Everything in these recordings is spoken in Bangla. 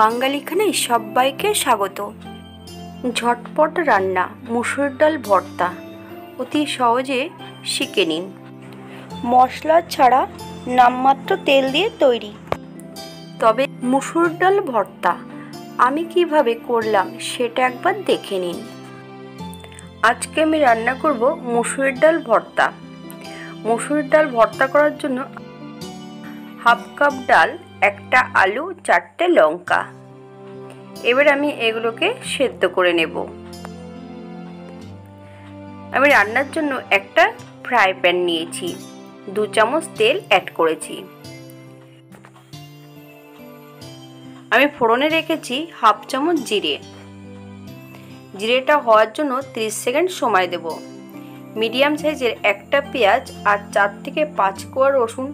বাঙালি খানায় সবাইকে স্বাগত। ঝটপট রান্না মুসুর ডাল ভর্তা অতি সহজে শিখে নিন। মশলা ছাড়া নামমাত্র তেল দিয়ে তৈরি। তবে মুসুর ডাল ভর্তা আমি কিভাবে করলাম সেটা একবার দেখে নিন। আজকে আমি রান্না করব মুসুর ডাল ভর্তা। মুসুর ডাল ভর্তা করার জন্য হাফ কাপ ডাল, একটা আলু, 4টে লঙ্কা। এবার আমি এগুলোকে সেদ্ধ করে নেব। আমি রান্নার জন্য একটা ফ্রাই প্যান নিয়েছি, 2 চামচ তেল অ্যাড করেছি। আমি ফোড়নে রেখেছি হাফ চামচ জিরে। জিরেটা হওয়ার জন্য 30 সেকেন্ড সময় দেব। মিডিয়াম সাইজের একটা পেঁয়াজ আর 4 থেকে 5 কোয়া রসুন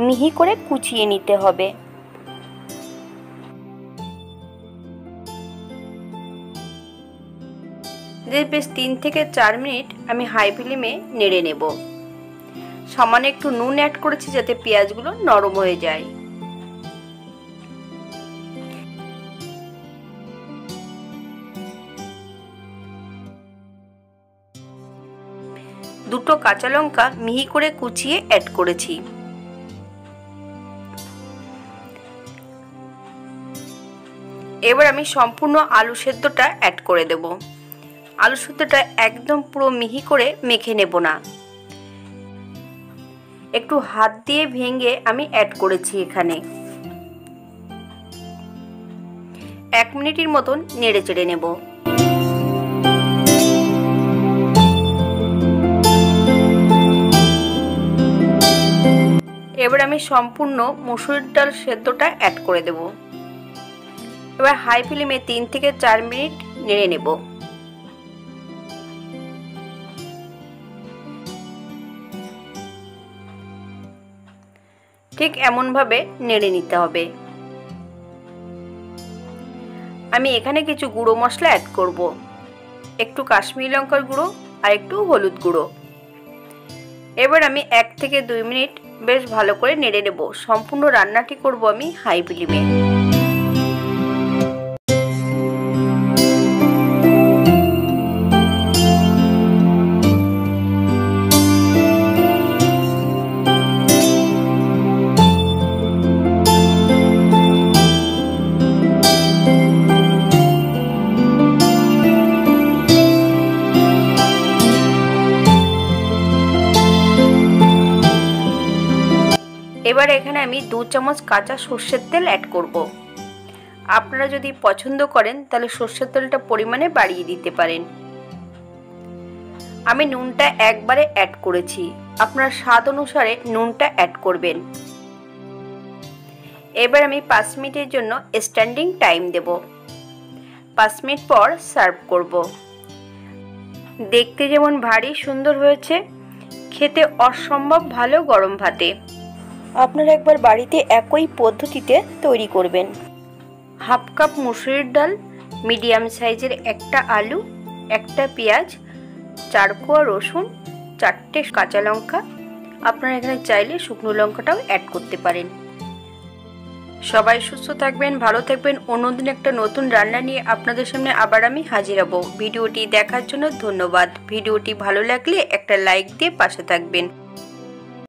মিহি করে কুচিয়ে নিতে হবে। বেশ 3 থেকে 4 মিনিট আমি হাই ফ্লেমে নেড়ে নেব। সামান্য একটু নুন অ্যাড করেছি যাতে পেঁয়াজগুলো নরম হয়ে যায়। দুটো কাঁচা লঙ্কা মিহি করে কুচিয়ে অ্যাড করেছি। এবার আমি সম্পূর্ণ আলু সেদ্ধটা অ্যাড করে দেব। আলু সেদ্ধটা একদম পুরো মিহি করে মেখে নেব না, একটু হাত দিয়ে ভেঙে আমি অ্যাড করেছি এখানে। 1 মিনিটের মতন নেড়ে চেড়ে নেব। এবার আমি সম্পূর্ণ মসুর ডাল সেদ্ধটা অ্যাড করে দেব। এবার হাই ফ্লেমে 3 থেকে 4 মিনিট নেড়ে নেব। ঠিক এমনভাবে নেড়ে নিতে হবে। আমি এখানে কিছু গুঁড়ো মশলা অ্যাড করব, একটু কাশ্মীরি লঙ্কার গুঁড়ো আর একটু হলুদ গুঁড়ো। এবার আমি 1 থেকে 2 মিনিট বেশ ভালো করে নেড়ে নেব। সম্পূর্ণ রান্নাটি করব আমি হাই ফ্লেমে। এবার এখানে আমি 2 চামচ কাঁচা সর্ষের তেল অ্যাড করব। আপনারা যদি পছন্দ করেন তাহলে সর্ষের তেলটা পরিমাণে বাড়িয়ে দিতে পারেন। আমি নুনটা একবারে অ্যাড করেছি, আপনারা স্বাদ অনুসারে নুনটা অ্যাড করবেন। এবার আমি 5 মিনিটের জন্য স্ট্যান্ডিং টাইম দেব। 5 মিনিট পর সার্ভ করব। দেখতে যেমন ভারী সুন্দর হয়েছে, খেতে অসম্ভব ভালো গরম ভাতে। আপনারা একবার বাড়িতে একই পদ্ধতিতে তৈরি করবেন। হাফ কাপ মুসুর ডাল, মিডিয়াম সাইজের একটা আলু, একটা পেঁয়াজ, 4 কোয়া রসুন, 4টে কাঁচা লঙ্কা। আপনারা এখানে চাইলে শুকনো লঙ্কাটাও অ্যাড করতে পারেন। সবাই সুস্থ থাকবেন, ভালো থাকবেন। অন্যদিন একটা নতুন রান্না নিয়ে আপনাদের সামনে আবার আমি হাজির হব। ভিডিওটি দেখার জন্য ধন্যবাদ। ভিডিওটি ভালো লাগলে একটা লাইক দিয়ে পাশে থাকবেন।